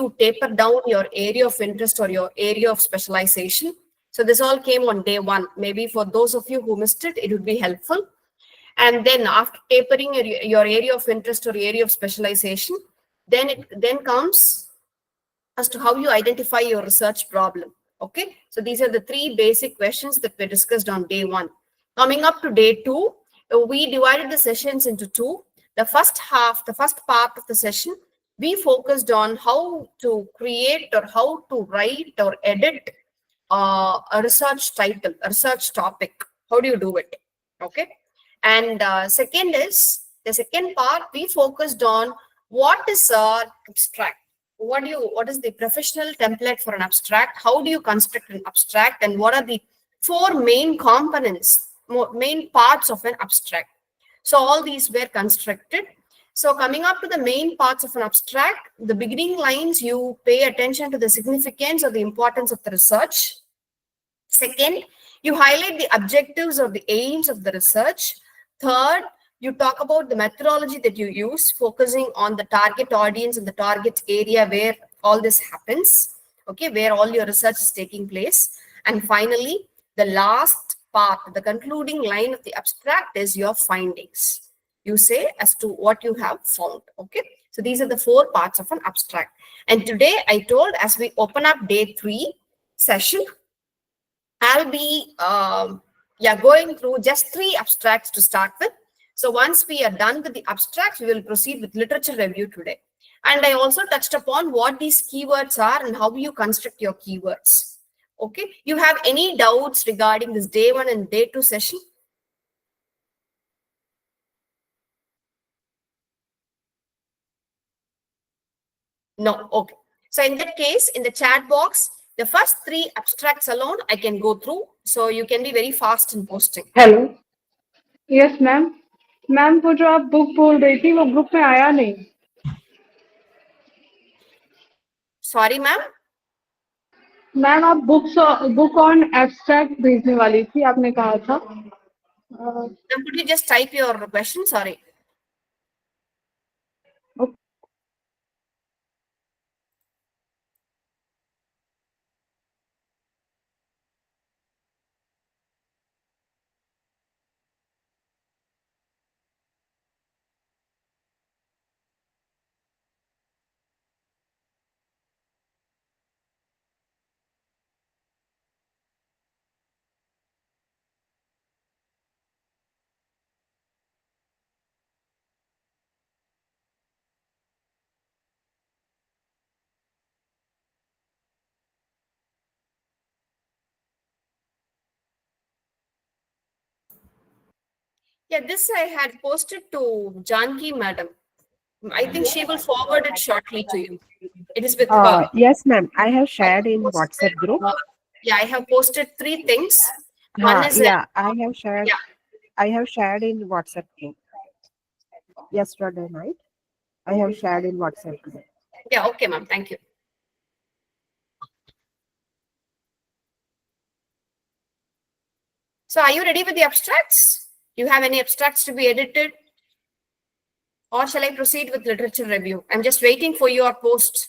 to taper down your area of interest or your area of specialization. So this all came on day one. Maybe for those of you who missed it, it would be helpful. And then after tapering your area of interest or area of specialization, then comes as to how you identify your research problem. Okay, so these are the three basic questions that were discussed on day one. Coming up to day two, we divided the sessions into two. The first part of the session, we focused on how to create or how to write or edit a research title, a research topic. How do you do it? Okay. And the second part, we focused on what is an abstract. What is the professional template for an abstract? How do you construct an abstract? And what are the four main components, main parts of an abstract? So all these were constructed. So coming up to the main parts of an abstract, the beginning lines, you pay attention to the significance or the importance of the research. Second, you highlight the objectives or the aims of the research. Third, you talk about the methodology that you use, focusing on the target audience and the target area where all this happens, okay, where all your research is taking place. And finally, the last part, the concluding line of the abstract is your findings. You say as to what you have found, okay? So these are the four parts of an abstract. And today I told, as we open up day 3 session, I'll be going through just 3 abstracts to start with. So once we are done with the abstracts, we will proceed with literature review today. And I also touched upon what these keywords are and how you construct your keywords. Okay. You have any doubts regarding this day 1 and day 2 session? No. Okay. So in that case, in the chat box, the first 3 abstracts alone I can go through. So you can be very fast in posting. Hello yes ma'am ma'am वो जो आप book बोल रही थी वो group में आया नहीं Sorry, ma'am. मैम आप बुक ऑन एब्स्ट्रैक्ट भेजने वाली थी आपने कहा था Could you just type your question? Sorry. Yeah, this I had posted to Janki madam. I think she will forward it shortly to you. It is with her. Yes, ma'am. I have shared in WhatsApp group. Yeah, I have posted 3 things. One is I have shared. Yeah. I have shared in WhatsApp group yesterday night. I have shared in WhatsApp group. Yeah, okay, ma'am. Thank you. So are you ready with the abstracts? You have any abstracts to be edited? Or shall I proceed with literature review? I'm just waiting for your post.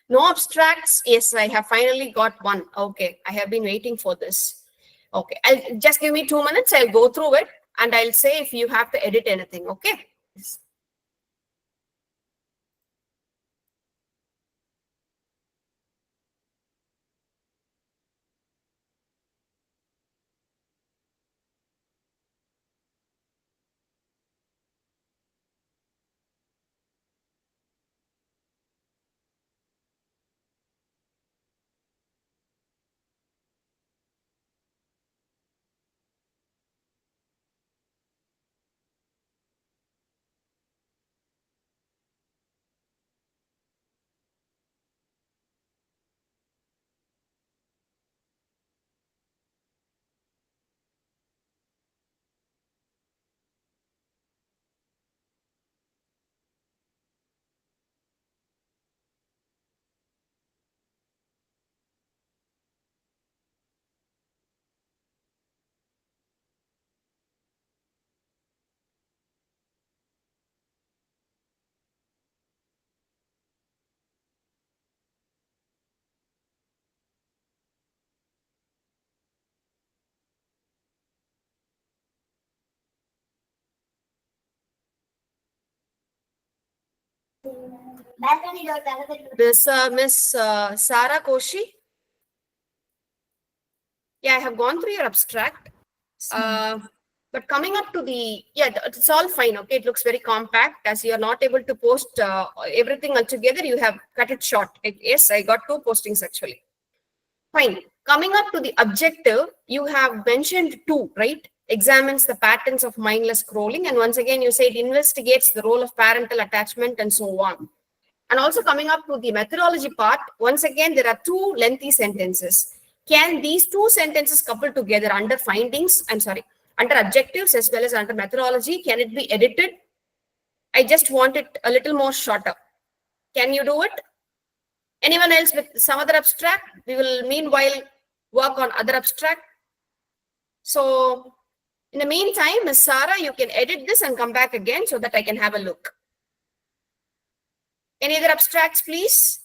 No abstracts. Yes, I have finally got one. Okay, I have been waiting for this. Okay, I'll just give me 2 minutes. I'll go through it and I'll say if you have to edit anything. Okay. Yes. This Miss Sarah Koshi. Yeah, I have gone through your abstract. But coming up to the, yeah, it's all fine. Okay, it looks very compact. As you are not able to post everything altogether, you have cut it short. Yes, I got 2 postings actually. Fine. Coming up to the objective, you have mentioned 2, right? Examines the patterns of mindless scrolling. And once again, you say it investigates the role of parental attachment and so on. And also coming up to the methodology part, once again, there are 2 lengthy sentences. Can these 2 sentences coupled together under findings, under objectives as well as under methodology, can it be edited? I just want it a little more shorter. Can you do it? Anyone else with some other abstract? We will meanwhile work on other abstract. So in the meantime, Ms. Sarah, you can edit this and come back again so that I can have a look. Any other abstracts, please?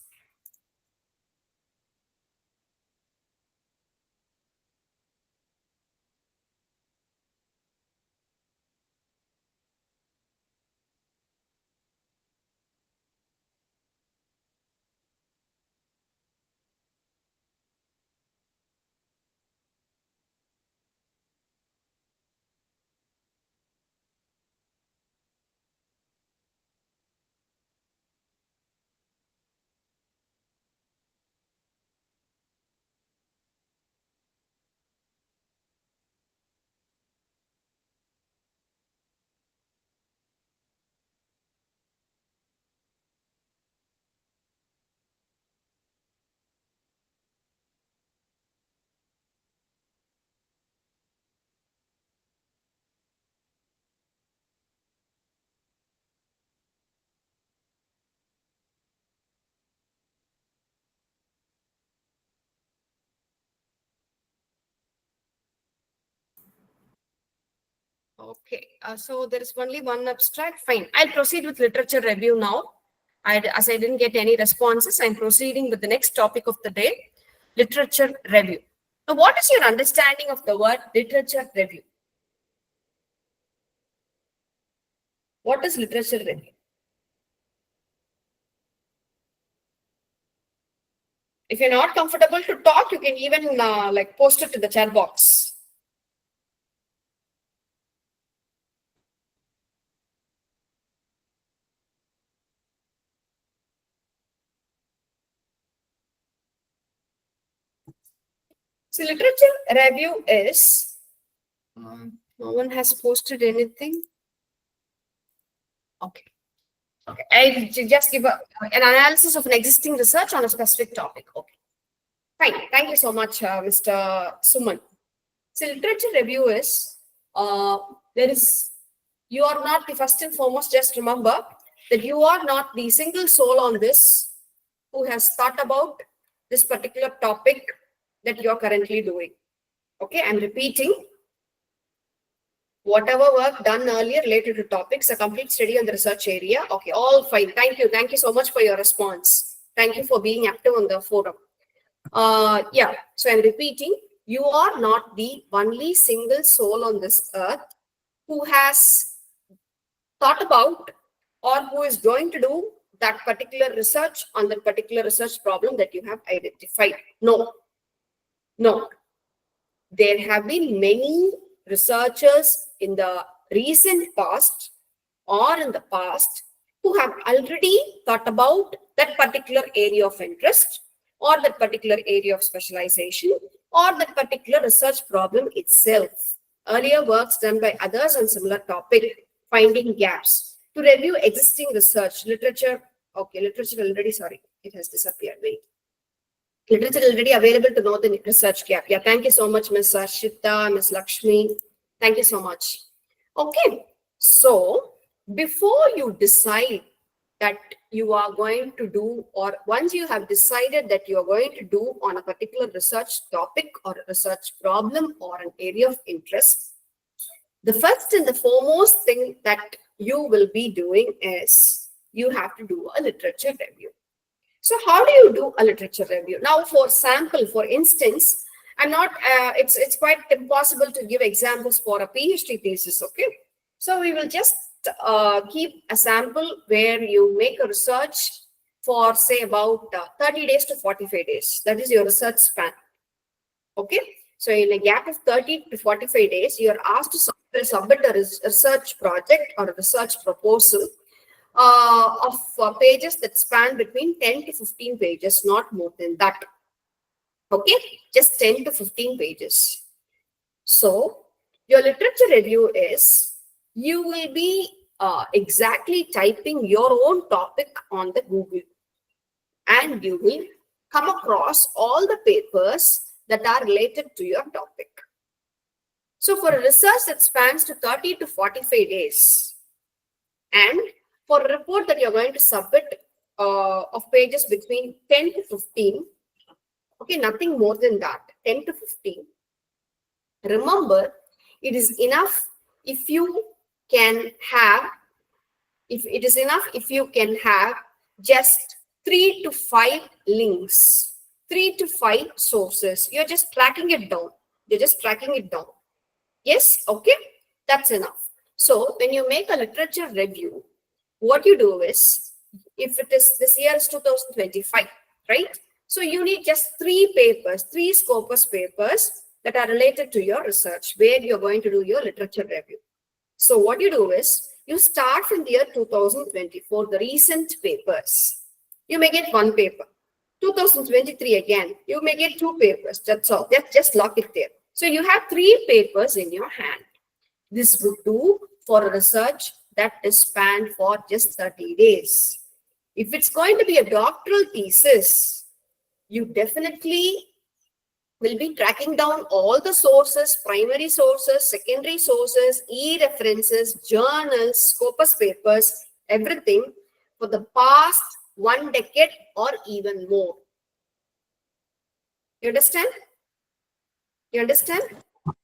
Okay, so there is only one abstract. Fine, I'll proceed with literature review now. As I didn't get any responses, I'm proceeding with the next topic of the day, literature review. Now, what is your understanding of the word literature review? What is literature review? If you're not comfortable to talk, you can even post it to the chat box. So literature review is, no one has posted anything. Okay. Okay. I just give an analysis of an existing research on a specific topic. Okay. Fine. Thank you so much, Mr. Suman. So literature review is, you are not the first and foremost, just remember that you are not the single soul on this who has thought about this particular topic that you are currently doing. Okay, I'm repeating. Whatever work done earlier related to topics, a complete study on the research area. Okay, all fine. Thank you. Thank you so much for your response. Thank you for being active on the forum. Yeah, so I'm repeating, you are not the only single soul on this earth who has thought about or who is going to do that particular research on that particular research problem that you have identified. No, no. There have been many researchers in the recent past or in the past who have already thought about that particular area of interest or that particular area of specialization or that particular research problem itself. Earlier works done by others on similar topic, finding gaps, to review existing research, literature. Okay, literature already, sorry, it has disappeared. Wait. Literature already available to know the research gap. Yeah, thank you so much, Ms. Arshita, Ms. Lakshmi. Thank you so much. Okay, so before you decide that you are going to do, or once you have decided that you are going to do on a particular research topic or a research problem or an area of interest, the first and the foremost thing that you will be doing is you have to do a literature review. So how do you do a literature review? Now, for sample, for instance, it's quite impossible to give examples for a PhD thesis, okay? So we will just keep a sample where you make a research for, say, about 30 days to 45 days. That is your research span, okay? So in a gap of 30 to 45 days, you are asked to submit a research project or a research proposal of pages that span between 10 to 15 pages, not more than that. Okay, just 10 to 15 pages. So your literature review is, you will be exactly typing your own topic on the Google, and you will come across all the papers that are related to your topic. So for a research that spans to 30 to 45 days, and for a report that you're going to submit of pages between 10 to 15, okay, nothing more than that, 10 to 15. Remember, it is enough if you can have, if you can have just 3 to 5 links, 3 to 5 sources. You're just tracking it down. You're just tracking it down. Yes, okay, that's enough. So when you make a literature review, what you do is, if it is, this year is 2025, right? So you need just 3 papers, 3 Scopus papers that are related to your research, where you're going to do your literature review. So what you do is, you start from the year 2024, the recent papers. You may get 1 paper. 2023 again, you may get 2 papers. That's all. Just lock it there. So you have 3 papers in your hand. This would do for a research that is spanned for just 30 days. If it's going to be a doctoral thesis, you definitely will be tracking down all the sources, primary sources, secondary sources, e-references, journals, Scopus papers, everything for the past 1 decade or even more. You understand? You understand?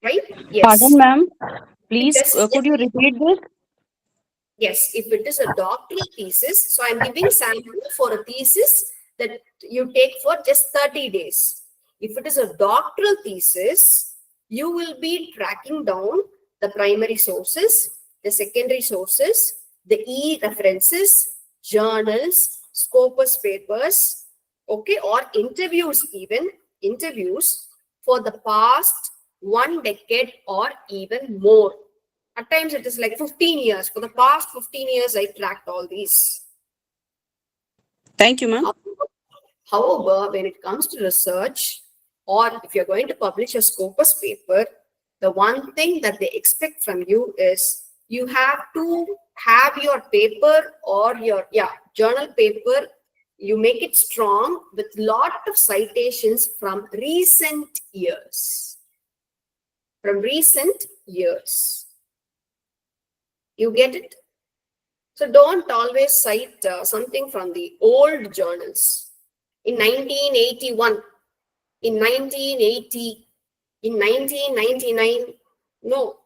Right? Yes. Pardon, ma'am. Please, Yes. could you repeat this? Yes, if it is a doctoral thesis, so I'm giving sample for a thesis that you take for just 30 days. If it is a doctoral thesis, you will be tracking down the primary sources, the secondary sources, the e-references, journals, Scopus papers, okay, or interviews, even interviews for the past 1 decade or even more. At times it is like 15 years. For the past 15 years, I tracked all these. Thank you, ma'am. However, when it comes to research, or if you're going to publish a Scopus paper, the one thing that they expect from you is you have to have your paper or your journal paper, you make it strong with lot of citations from recent years. From recent years. You get it? So don't always cite something from the old journals. In 1981, in 1980, in 1999, no.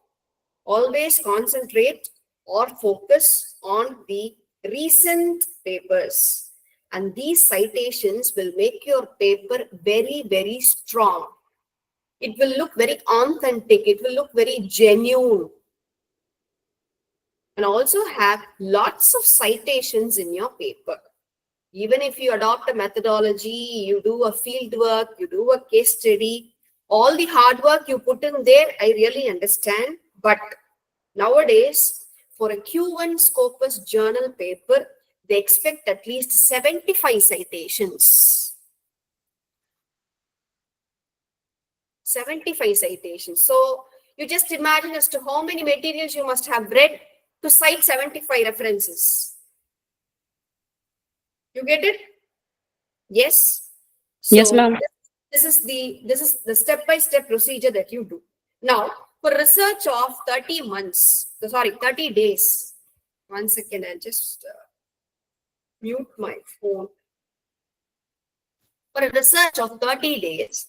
Always concentrate or focus on the recent papers. And these citations will make your paper very, very strong. It will look very authentic. It will look very genuine. And also have lots of citations in your paper. Even if you adopt a methodology, you do a field work, you do a case study, all the hard work you put in there, I really understand. But nowadays, for a Q1 Scopus journal paper, they expect at least 75 citations. 75 citations. So you just imagine as to how many materials you must have read to cite 75 references. You get it? Yes. So Yes, ma'am. This is the step-by-step procedure that you do. Now, for research of 30 days. 1 second, I'll just mute my phone. For a research of 30 days,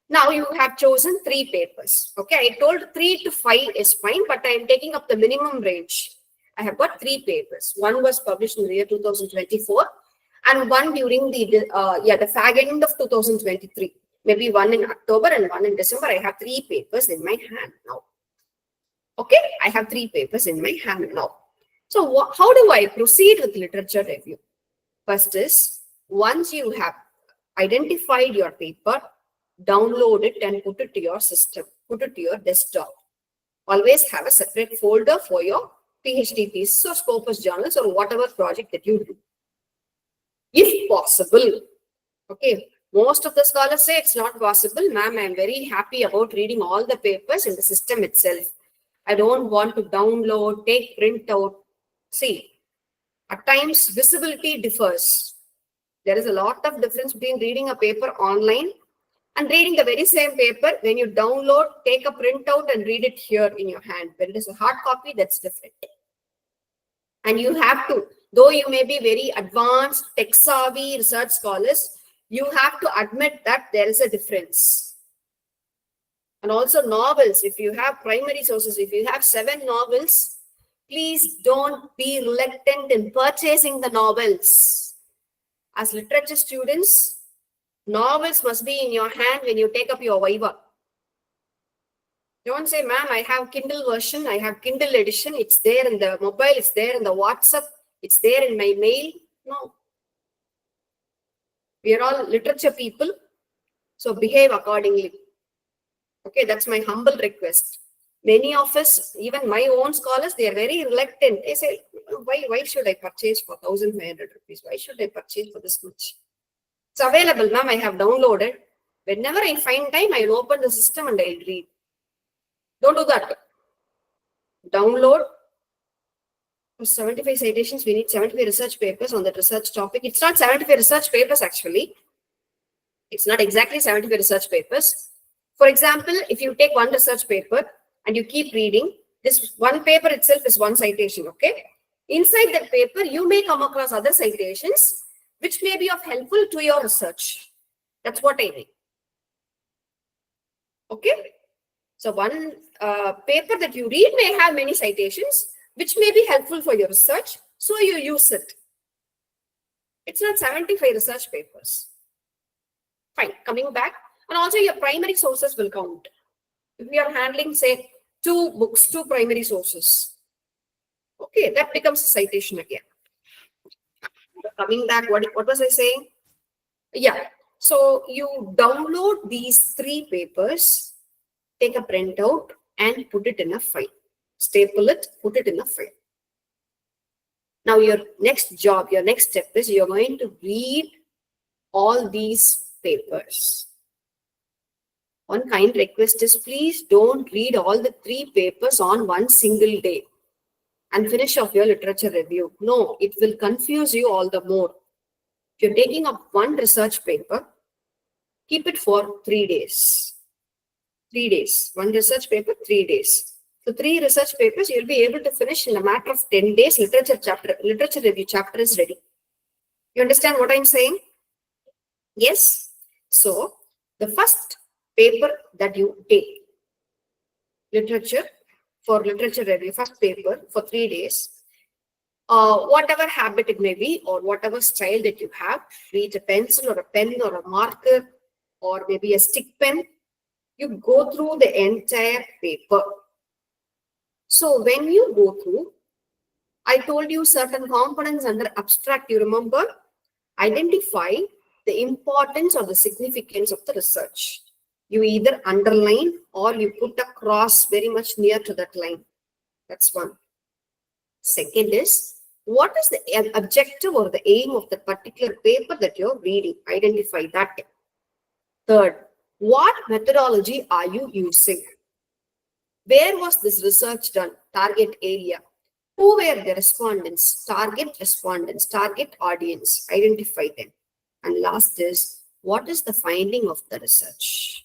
now you have chosen 3 papers. Okay, I told 3 to 5 is fine, but I am taking up the minimum range. I have got 3 papers. One was published in the year 2024 and one during the fag end of 2023. Maybe one in October and one in December. I have 3 papers in my hand now. Okay, I have 3 papers in my hand now. So how do I proceed with literature review? First is, once you have identified your paper, download it and put it to your system, put it to your desktop. Always have a separate folder for your PhD thesis or Scopus journals or whatever project that you do. If possible, okay, most of the scholars say it's not possible. Ma'am, I'm very happy about reading all the papers in the system itself. I don't want to download, take print out. See, at times visibility differs. There is a lot of difference between reading a paper online and reading the very same paper when you download, take a printout and read it here in your hand. When it is a hard copy, that's different. And you have to, though you may be very advanced, tech-savvy research scholars, you have to admit that there is a difference. And also novels, if you have primary sources, if you have 7 novels, please don't be reluctant in purchasing the novels. As literature students, novels must be in your hand when you take up your Viva. Don't say, ma'am, I have Kindle version, I have Kindle edition, it's there in the mobile, it's there in the WhatsApp, it's there in my mail. No. We are all literature people, so behave accordingly. Okay, that's my humble request. Many of us, even my own scholars, they are very reluctant. They say, why should I purchase for 1,500 rupees? Why should I purchase for this much? It's available, ma'am, I have downloaded. Whenever I find time, I'll open the system and I'll read. Don't do that. Download. For 75 citations, we need 75 research papers on that research topic. It's not 75 research papers actually. It's not exactly 75 research papers. For example, if you take one research paper and you keep reading, this one paper itself is 1 citation, okay? Inside that paper, you may come across other citations which may be of helpful to your research. That's what I mean. Okay? So one paper that you read may have many citations which may be helpful for your research, so you use it. It's not 75 research papers. Fine, coming back. And also your primary sources will count. If we are handling, say, 2 books, 2 primary sources. Okay, that becomes a citation again. Coming back, what was I saying? Yeah, so you download these 3 papers, take a printout and put it in a file. Staple it, put it in a file. Now your next job, your next step is you're going to read all these papers. One kind request is please don't read all the 3 papers on one single day and finish off your literature review. No, it will confuse you all the more. If you're taking up one research paper, keep it for 3 days. 3 days. One research paper, 3 days. So 3 research papers, you'll be able to finish in a matter of 10 days. Literature review chapter is ready. You understand what I'm saying? Yes. So the first paper that you take, literature review, first paper for 3 days, whatever habit it may be, or whatever style that you have, be it a pencil or a pen or a marker, or maybe a stick pen, you go through the entire paper. So when you go through, I told you certain components under abstract, you remember? Identify the importance or the significance of the research. You either underline or you put a cross very much near to that line. That's one. Second is, what is the objective or the aim of the particular paper that you're reading? Identify that. Third, what methodology are you using? Where was this research done? Target area. Who were the respondents? Target audience. Identify them. And last is, what is the finding of the research?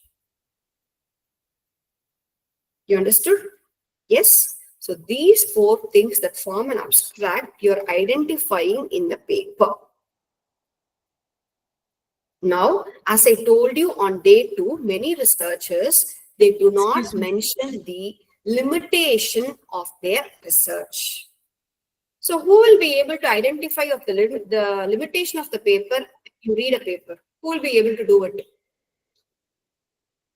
You understood? Yes? So these 4 things that form an abstract, you're identifying in the paper. Now, as I told you on day 2, many researchers, they do not mention the limitation of their research. So who will be able to identify of the limitation of the paper? You read a paper. Who will be able to do it?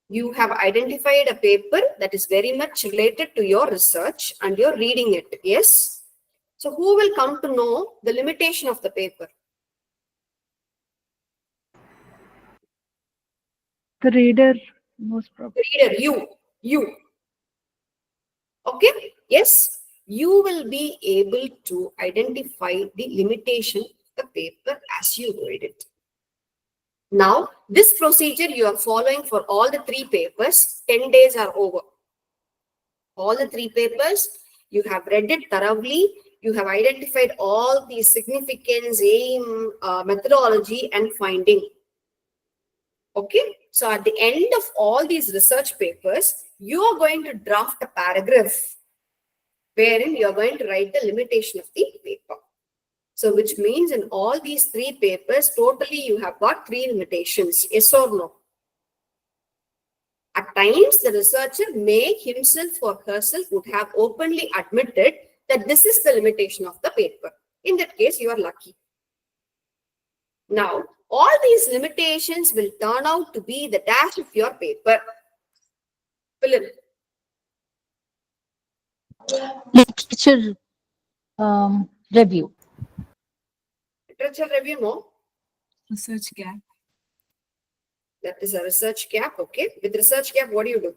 You have identified a paper that is very much related to your research and you're reading it. Yes? So who will come to know the limitation of the paper? The reader, most probably. Reader, you. Okay? Yes? You will be able to identify the limitation of the paper as you read it. Now, this procedure you are following for all the 3 papers, 10 days are over. All the 3 papers, you have read it thoroughly. You have identified all the significance, aim, methodology, and finding. Okay, so at the end of all these research papers, you are going to draft a paragraph wherein you are going to write the limitation of the paper. So which means in all these 3 papers, totally you have got 3 limitations, yes or no? At times, the researcher may himself or herself would have openly admitted that this is the limitation of the paper. In that case, you are lucky. Now, all these limitations will turn out to be the dash of your paper. Fill in. Literature review. Literature review, no? Research gap. That is a research gap, okay? With research gap, what do you do?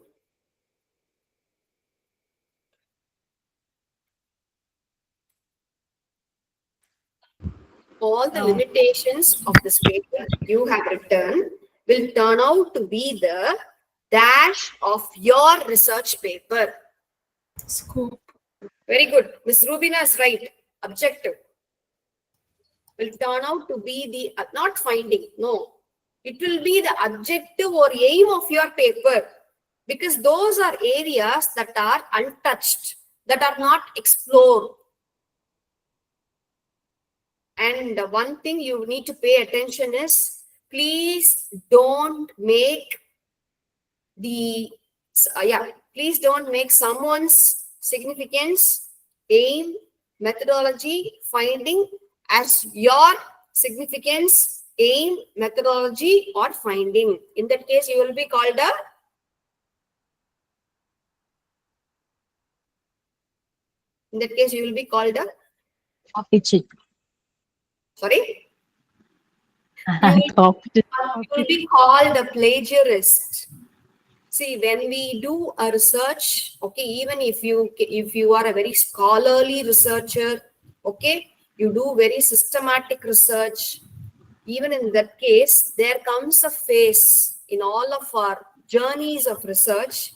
All the limitations of this paper you have written will turn out to be the dash of your research paper. Scope. Very good. Miss Rubina is right. Objective will turn out to be the, not finding, no. It will be the objective or aim of your paper, because those are areas that are untouched, that are not explored. And one thing you need to pay attention is, please don't make please don't make someone's significance, aim, methodology, finding as your significance, aim, methodology, or finding. In that case, you will be called a Pitching. sorry? You will be called a plagiarist. See, when we do a research, okay, even if you are a very scholarly researcher, okay, you do very systematic research, even in that case, there comes a phase in all of our journeys of research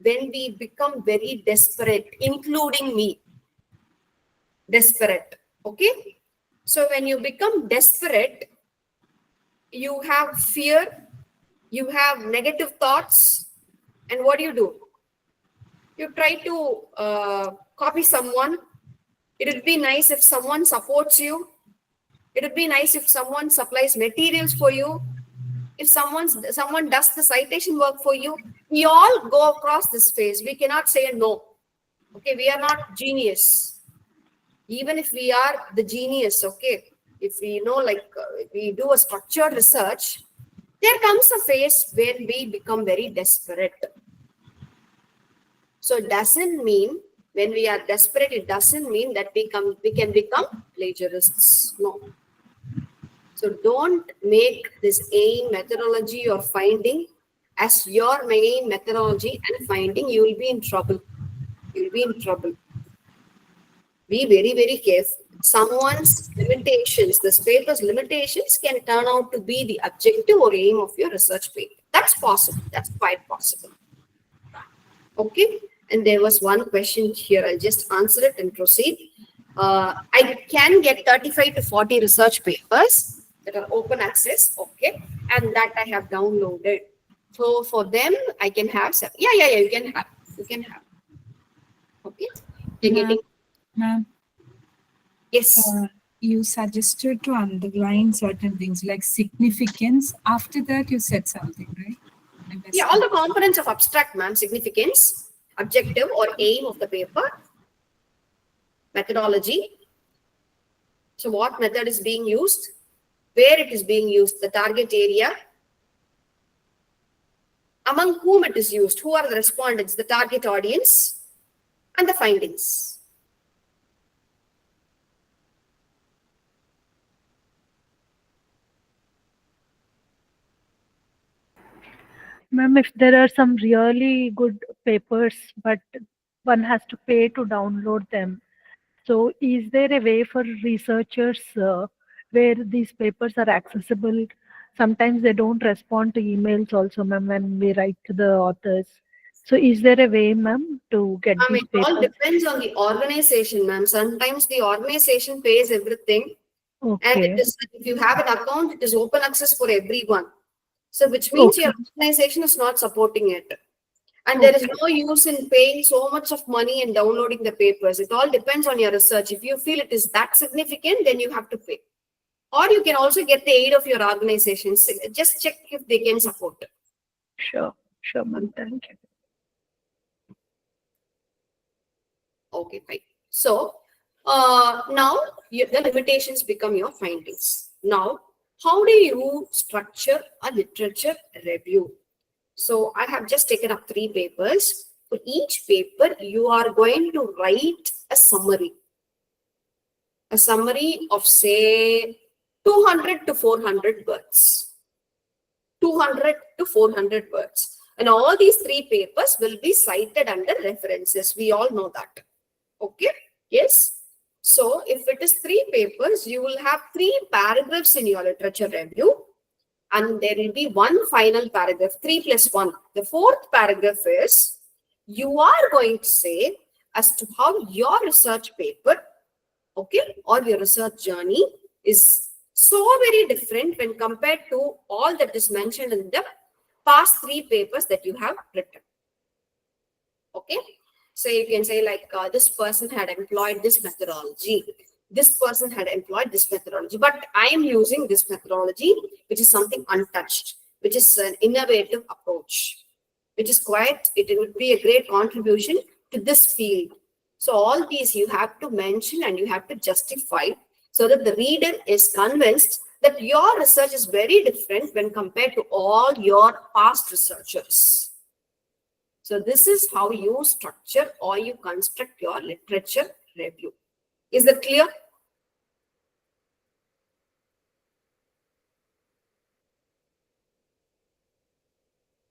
when we become very desperate, including me. Desperate, okay? So when you become desperate, you have fear, you have negative thoughts, and what do? You try to copy someone. It would be nice if someone supports you. It would be nice if someone supplies materials for you. If someone does the citation work for you. We all go across this phase. We cannot say no. Okay, we are not genius. Even if we are the genius, okay, if we know, like we do a structured research, there comes a phase where we become very desperate. So it doesn't mean when we are desperate, it doesn't mean that we can become plagiarists. No. So don't make this aim, methodology, or finding as your main methodology and finding. You will be in trouble. You'll be in trouble. Be very, very careful. Someone's limitations, this paper's limitations can turn out to be the objective or aim of your research paper. That's possible. That's quite possible. Okay. And there was one question here. I'll just answer it and proceed. I can get 35 to 40 research papers that are open access. Okay. And that I have downloaded. So for them, I can have some. Yeah. You can have. You can have. Okay. You're Ma'am. getting. Ma'am, Yes. you suggested to underline certain things like significance. After that, you said something, right? I missed Yeah, it. all the components of abstract, ma'am, significance, objective or aim of the paper, methodology. So what method is being used, where it is being used, the target area, among whom it is used, who are the respondents, the target audience, and the findings. Ma'am, if there are some really good papers, but one has to pay to download them, so is there a way for researchers where these papers are accessible? Sometimes they don't respond to emails also, ma'am, when we write to the authors. So is there a way, ma'am, to get I mean, these it all papers? depends on the organization, ma'am. Sometimes the organization pays everything, and it Okay. is, if you have an account, it is open access for everyone. So which means Okay. your organization is not supporting it. And there is no use in paying so much of money and downloading the papers. It all depends on your research. If you feel it is that significant, then you have to pay. Or you can also get the aid of your organization. So just check if they can support. Sure, ma'am. Thank you. Okay, fine. So now the limitations become your findings. Now, how do you structure a literature review? So I have just taken up 3 papers. For each paper, you are going to write a summary. A summary of, say, 200 to 400 words. 200 to 400 words. And all these 3 papers will be cited under references. We all know that. Okay? Yes? So if it is 3 papers, you will have 3 paragraphs in your literature review. And there will be one final paragraph, 3 plus 1. The 4th paragraph is, you are going to say as to how your research paper, okay, or your research journey is so very different when compared to all that is mentioned in the past 3 papers that you have written. Okay. So you can say like this person had employed this methodology. This person had employed this methodology, but I am using this methodology, which is something untouched, which is an innovative approach, which is quite, it would be a great contribution to this field. So all these you have to mention and you have to justify so that the reader is convinced that your research is very different when compared to all your past researchers. So this is how you structure or you construct your literature review. Is that clear?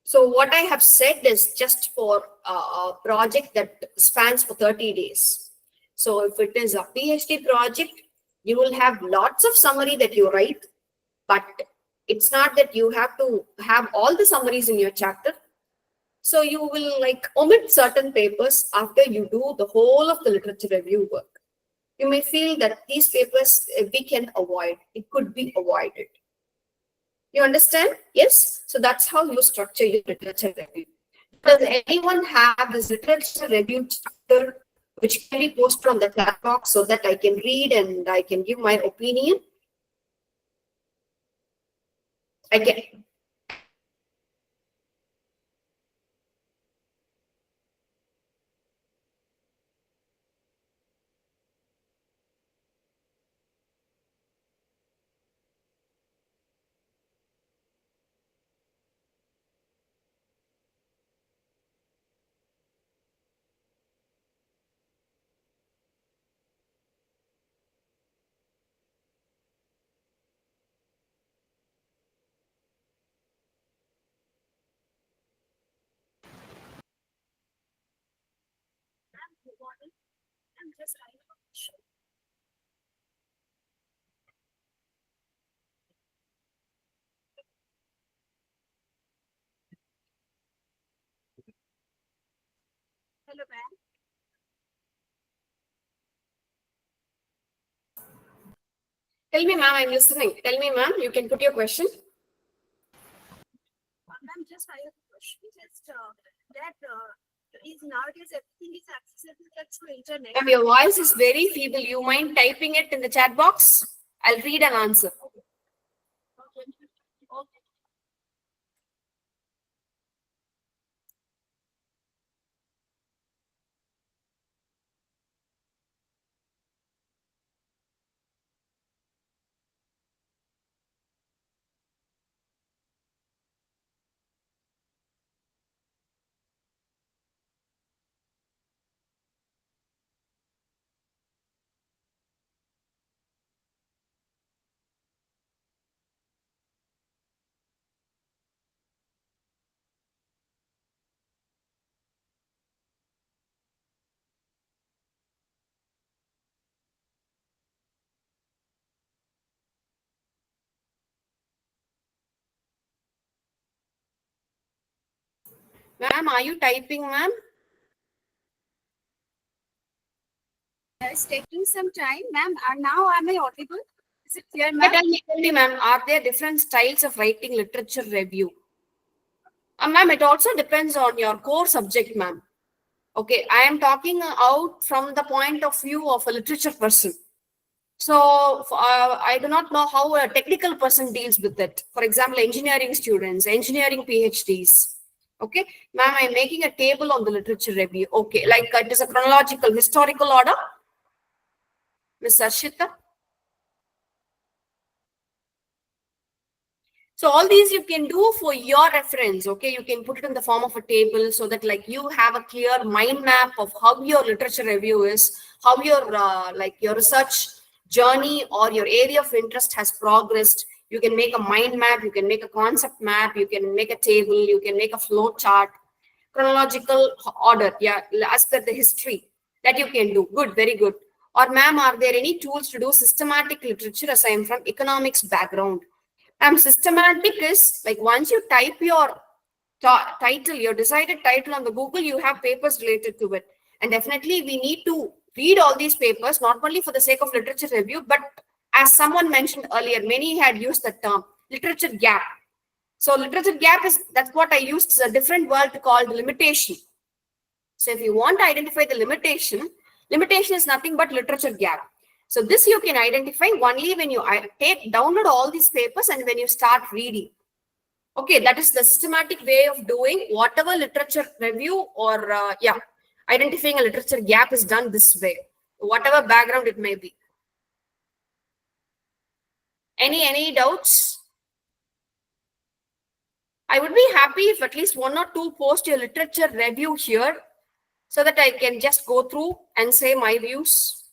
So what I have said is just for a project that spans for 30 days. So if it is a PhD project, you will have lots of summary that you write, but it's not that you have to have all the summaries in your chapter. So you will like omit certain papers after you do the whole of the literature review work. You may feel that these papers we can avoid. It could be avoided. You understand? Yes? So that's how you structure your literature review. Does anyone have this literature review chapter which can be posted on the chat box so that I can read and I can give my opinion? I can. Hello, ma'am. Tell me, ma'am, I'm listening. Tell me, ma'am, you can put your question. Ma'am, just I have a question. Just that is nowadays everything is accessible through internet. Ma'am, your voice is very feeble. You mind typing it in the chat box? I'll read and answer. Okay. Okay. Ma'am, are you typing, ma'am? It's taking some time, ma'am. And now am I audible? Is it clear, Yeah, ma'am? tell me, ma'am, are there different styles of writing literature review? Ma'am, it also depends on your core subject, ma'am. Okay, I am talking out from the point of view of a literature person. So I do not know how a technical person deals with it. For example, engineering students, engineering PhDs. Okay, ma'am, I'm making a table on the literature review. Okay, like it is a chronological, historical order. Ms. Arshita. So all these you can do for your reference. Okay, you can put it in the form of a table so that like you have a clear mind map of how your literature review is, how your like your research journey or your area of interest has progressed. You can make a mind map, you can make a concept map, you can make a table, you can make a flow chart, chronological order, yeah, as per the history that you can do. Good, very good. Or ma'am, are there any tools to do systematic literature as I am from economics background? Systematic is like once you type your title, your decided title on the Google, you have papers related to it. And definitely we need to read all these papers, not only for the sake of literature review, but as someone mentioned earlier, many had used the term literature gap. So literature gap is, that's what I used, a different word called limitation. So if you want to identify the limitation, limitation is nothing but literature gap. So this you can identify only when you download all these papers and when you start reading. Okay, that is the systematic way of doing whatever literature review or identifying a literature gap is done this way, whatever background it may be. Any doubts? I would be happy if at least one or two post your literature review here so that I can just go through and say my views.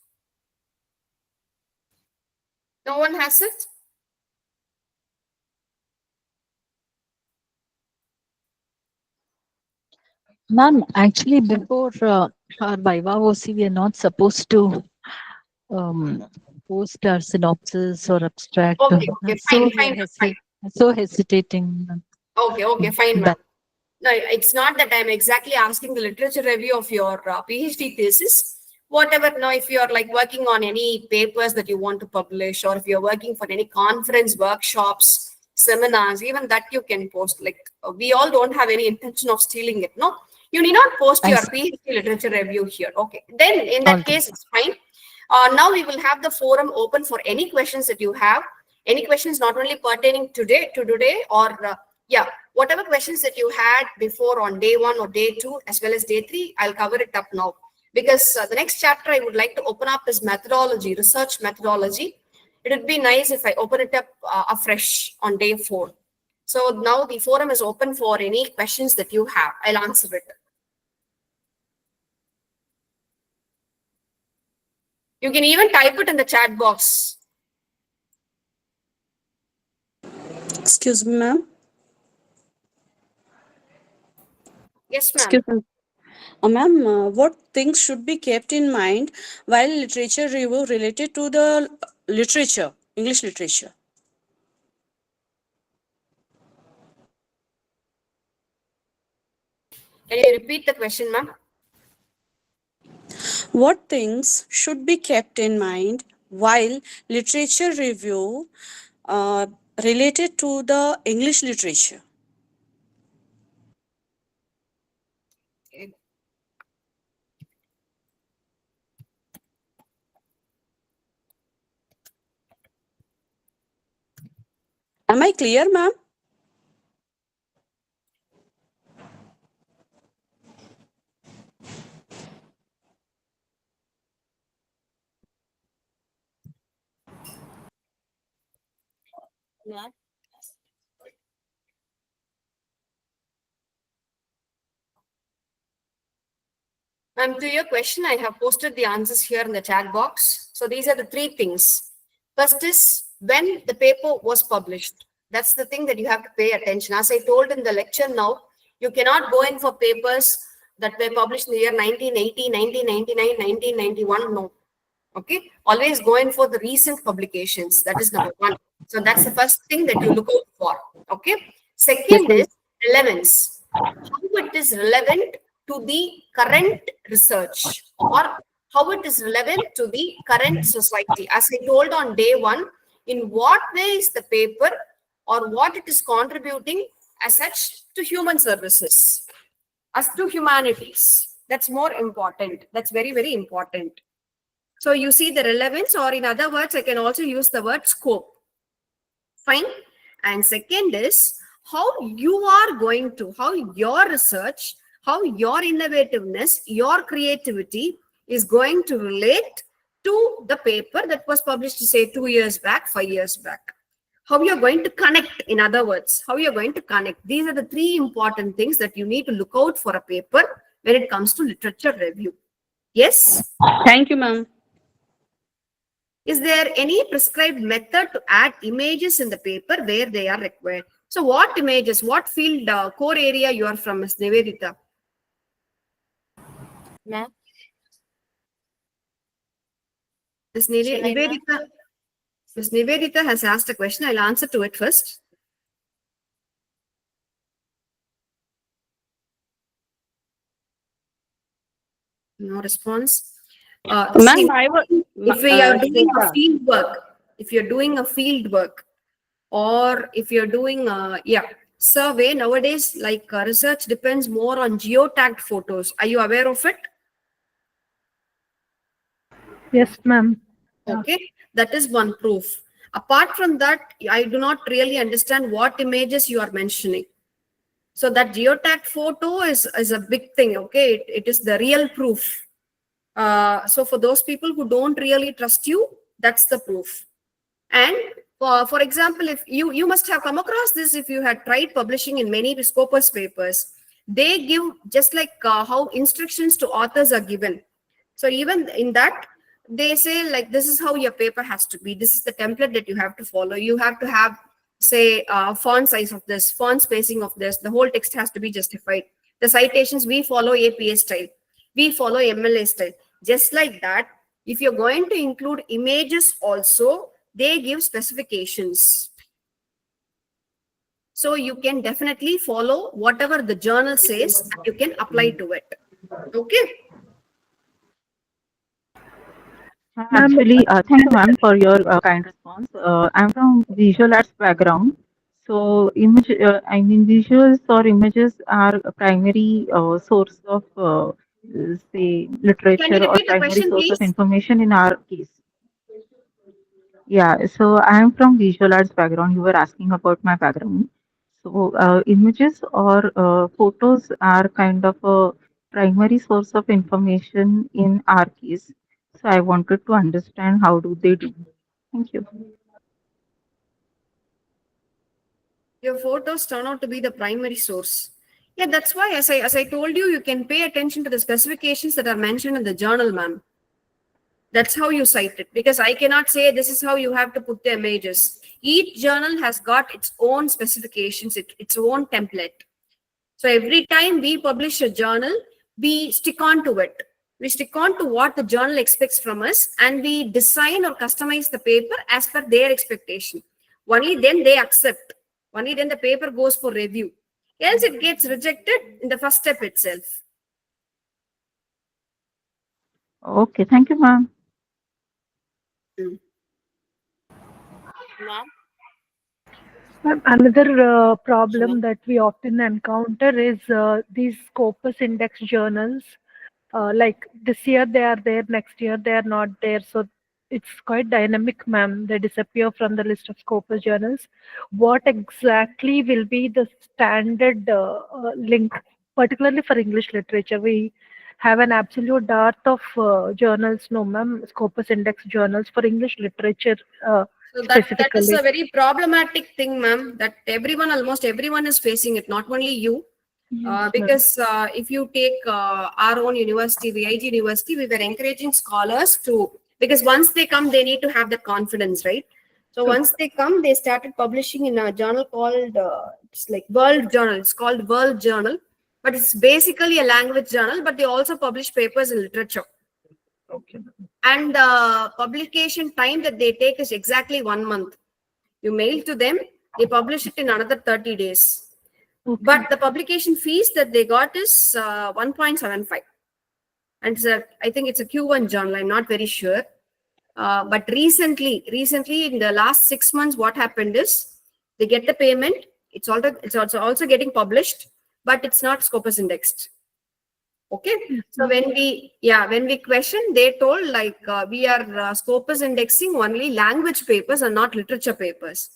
No one has it? Ma'am, actually, before our Viva OC, we are not supposed to um, post our synopsis or abstract. Okay, So fine, we are fine. so hesitating. Okay, fine, ma'am. But No, it's not that I'm exactly asking the literature review of your PhD thesis. Whatever, now, if you're like working on any papers that you want to publish, or if you're working for any conference, workshops, seminars, even that you can post. Like we all don't have any intention of stealing it. No, you need not post I your see. PhD literature review here. Okay, then in All that right. case, it's fine. Now we will have the forum open for any questions that you have. Any questions not only pertaining today or whatever questions that you had before on day 1 or day 2 as well as day 3, I'll cover it up now. Because the next chapter I would like to open up is methodology, research methodology. It would be nice if I open it up afresh on day 4. So now the forum is open for any questions that you have. I'll answer it. You can even type it in the chat box. Excuse me, ma'am. Yes, ma'am. Excuse me. Ma'am, what things should be kept in mind while literature review related to the literature, English literature? Can you repeat the question, ma'am? What things should be kept in mind while literature review uh, related to the English literature? Am I clear, ma'am? To your question, I have posted the answers here in the chat box. So these are the three things. First is when the paper was published. That's the thing that you have to pay attention. As I told in the lecture now, you cannot go in for papers that were published in the year 1980, 1999, 1991. No. Okay. Always go in for the recent publications. That is number one. So that's the first thing that you look out for. Okay. Second is relevance. How it is relevant to the current research or how it is relevant to the current society. As I told on day one, in what way is the paper or what it is contributing as such to human services, as to humanities. That's more important. That's very, very important. So you see the relevance, or in other words, I can also use the word scope. Fine. And second is how you are going to, how your research, how your innovativeness, your creativity is going to relate to the paper that was published, say, 2 years back, 5 years back. How you're going to connect, in other words, how you're going to connect. These are the three important things that you need to look out for a paper when it comes to literature review. Yes? Thank you, ma'am. Is there any prescribed method to add images in the paper where they are required? So what images, what field, core area you are from, Ms. Nivedita? Ma'am? Ms. Nivedita, Ms. Nivedita has asked a question. I'll answer to it first. No response. See, if we are doing a field work, if you're doing a field work, or if you're doing survey nowadays, like research depends more on geotagged photos. Are you aware of it? Yes, ma'am. Okay, that is one proof. Apart from that, I do not really understand what images you are mentioning. So that geotagged photo is a big thing. Okay, it is the real proof. So for those people who don't really trust you, that's the proof. And for example, if you must have come across this if you had tried publishing in many Scopus papers, they give just like how instructions to authors are given. So even in that, they say like, this is how your paper has to be. This is the template that you have to follow. You have to have, say, font size of this, font spacing of this. The whole text has to be justified. The citations, we follow APA style. We follow MLA style. Just like that, if you're going to include images also, they give specifications. So you can definitely follow whatever the journal says and you can apply to it. Okay. Actually, thank you, ma'am, for your kind response. I'm from visual arts background. So, visuals or images are a primary source of, say, Can you literature or repeat the primary question, source of please? information in our case. Yeah, so I am from visual arts background. You were asking about my background. So, images or photos are kind of a primary source of information in our case. So, I wanted to understand how do they do. Thank you. Your photos turn out to be the primary source. Yeah, that's why, as I told you, you can pay attention to the specifications that are mentioned in the journal, ma'am. That's how you cite it, because I cannot say this is how you have to put the images. Each journal has got its own specifications, its own template. So every time we publish a journal, we stick on to it. We stick on to what the journal expects from us, and we design or customize the paper as per their expectation. Only then they accept. Only then the paper goes for review. Else it gets rejected in the first step itself. Okay, thank you, ma'am. Another problem that we often encounter is these Scopus index journals. Like this year they are there, next year they are not there. So it's quite dynamic, ma'am. They disappear from the list of Scopus journals. What exactly will be the standard link, particularly for English literature? We have an absolute dearth of journals, no, ma'am, Scopus index journals for English literature. So that is Specifically. a very problematic thing, ma'am, that almost everyone is facing it, not only you. Because if you take our own university, VIG University, we were encouraging scholars to, because once they come, they need to have the confidence, right? So once they come, they started publishing in a journal called, it's like World Journal. It's called World Journal, but it's basically a language journal, but they also publish papers in literature. Okay. And the publication time that they take is exactly 1 month. You mail to them, they publish it in another 30 days. Okay. But the publication fees that they got is 1.75. And I think it's a Q1 journal. I'm not very sure. But recently, in the last 6 months, what happened is they get the payment. It's also getting published, but it's not Scopus indexed. Okay. So when we question, they told like we are Scopus indexing only language papers and not literature papers.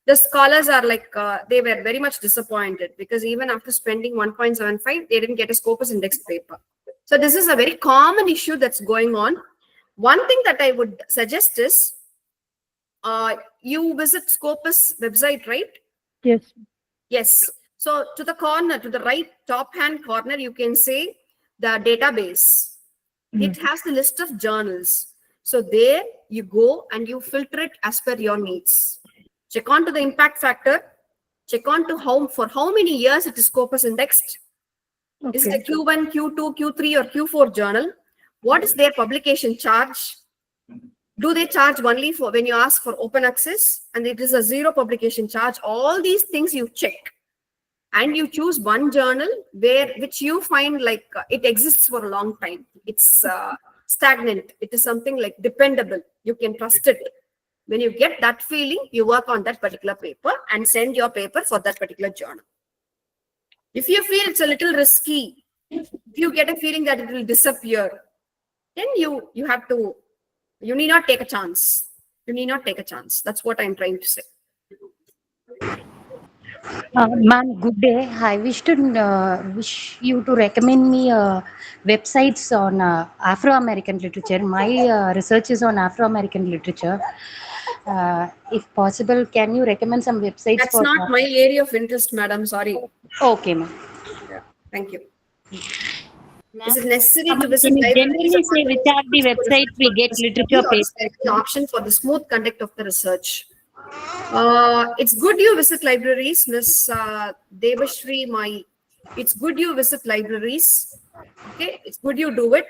The scholars are like, they were very much disappointed because even after spending 1.75, they didn't get a Scopus indexed paper. So this is a very common issue that's going on. One thing that I would suggest is you visit Scopus website, right? Yes. Yes. So to the right top hand corner, you can say the database. It has the list of journals. So there you go and you filter it as per your needs. Check on to the impact factor. Check on to for how many years it is Scopus indexed. Okay. Is it a Q1, Q2, Q3 or Q4 journal? What is their publication charge? Do they charge only for when you ask for open access and it is a zero publication charge? All these things you check. And you choose one journal which you find like it exists for a long time. It's stagnant. It is something like dependable. You can trust it. When you get that feeling, you work on that particular paper and send your paper for that particular journal. If you feel it's a little risky, if you get a feeling that it will disappear, then you need not take a chance. You need not take a chance. That's what I'm trying to say. Ma'am, good day. I wish you to recommend me websites on Afro-American literature. My research is on Afro-American literature. If possible, can you recommend some websites? That's not my area of interest, madam. Sorry. Okay, ma'am. Yeah, thank you. Is it necessary to visit Can you libraries? generally say which are the websites we get literature papers? An option for the smooth conduct of the research. It's good you visit libraries, Miss Devashri. It's good you visit libraries. Okay, it's good you do it.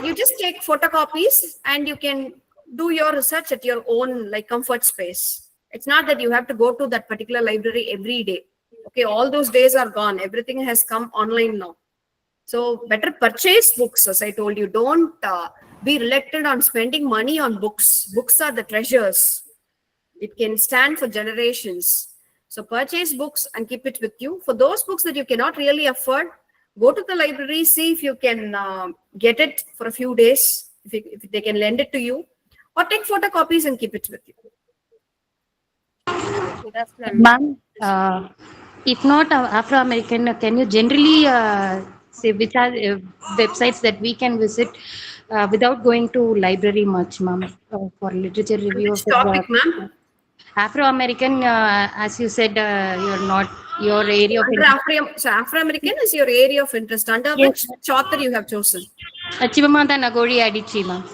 You just take photocopies and you can do your research at your own like comfort space. It's not that you have to go to that particular library every day. Okay, all those days are gone. Everything has come online now. So better purchase books, as I told you. Don't be reluctant on spending money on books. Books are the treasures. It can stand for generations. So purchase books and keep it with you. For those books that you cannot really afford, go to the library, see if you can get it for a few days, if they can lend it to you, or take photocopies and keep it with you. Ma'am, if not Afro-American, can you generally say which are websites that we can visit without going to library much, ma'am, for literature review? Which topic, ma'am? Afro-American, as you said, you're not your area of interest. So Afro-American is your area of interest. Under which author you have chosen? Chivamanda Nagori Adichie, ma'am.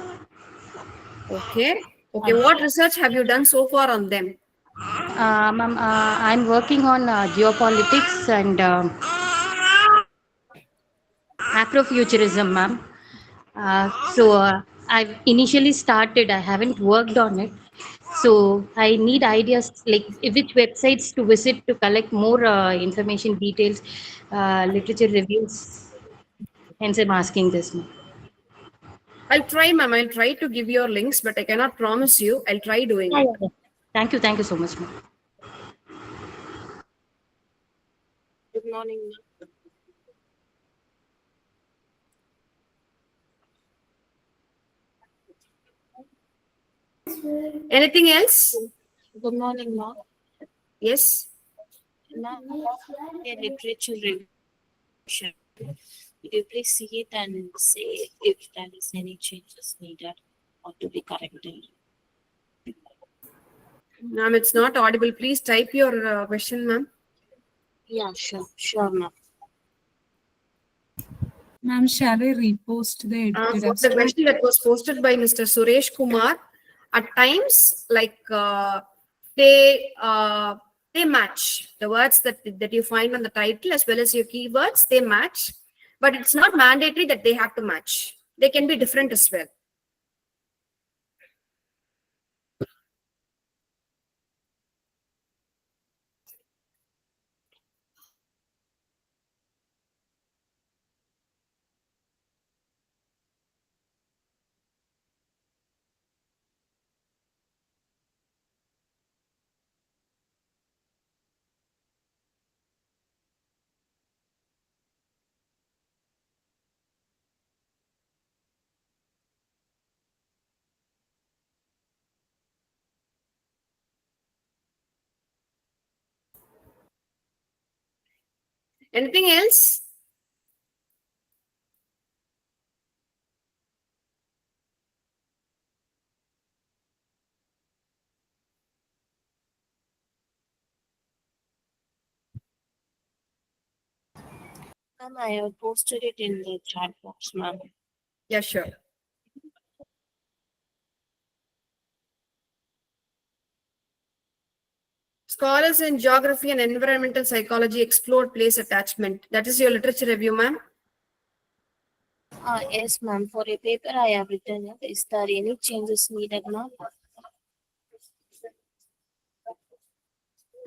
Okay. Okay. What research have you done so far on them? Ma'am, I'm working on geopolitics and Afrofuturism, ma'am. So I've initially started. I haven't worked on it. So I need ideas like which websites to visit to collect more information, details, literature reviews. Hence, I'm asking this, ma'am. I'll try, ma'am. I'll try to give your links, but I cannot promise you. I'll try doing it. Thank you. Thank you so much, ma'am. Good morning, ma'am. Anything else? Good morning, ma'am. Yes. Ma'am, a literature revision. Could you please see it and say if there is any changes needed or to be corrected? Ma'am, it's not audible. Please type your question, ma'am. Yeah, sure, ma'am. Ma'am, shall I repost the For edited the abstract? question that was posted by Mr. Suresh Kumar, at times, like they match the words that you find on the title as well as your keywords. They match, but it's not mandatory that they have to match. They can be different as well. Anything else? Ma'am, I have posted it in the chat box, ma'am. Yeah, sure. Scholars in Geography and Environmental Psychology explored place attachment. That is your literature review, ma'am. Yes, ma'am. For a paper I have written it. Is there any changes needed, ma'am?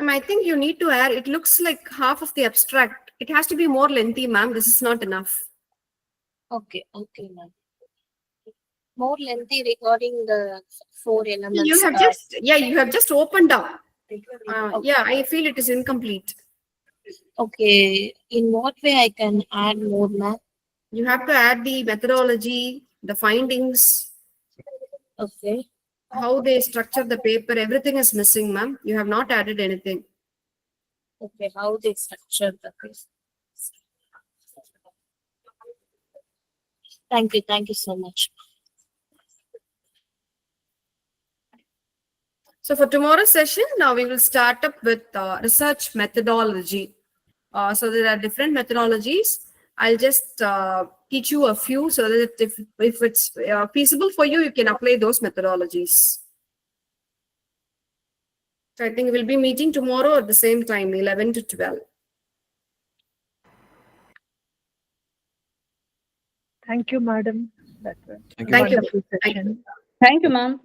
I think you need to add, it looks like half of the abstract. It has to be more lengthy, ma'am. This is not enough. Okay, ma'am. More lengthy regarding the 4 elements. You have just opened up. Yeah, I feel it is incomplete. Okay, in what way I can add more, ma'am? You have to add the methodology, the findings. Okay. How they structure the paper, everything is missing, ma'am. You have not added anything. Okay, how they structure the paper. Thank you so much. So for tomorrow's session, now we will start up with research methodology. So there are different methodologies. I'll just teach you a few so that if it's feasible for you, you can apply those methodologies. So I think we'll be meeting tomorrow at the same time, 11 to 12. Thank you, madam. That was Thank you. wonderful session. Thank you, ma'am.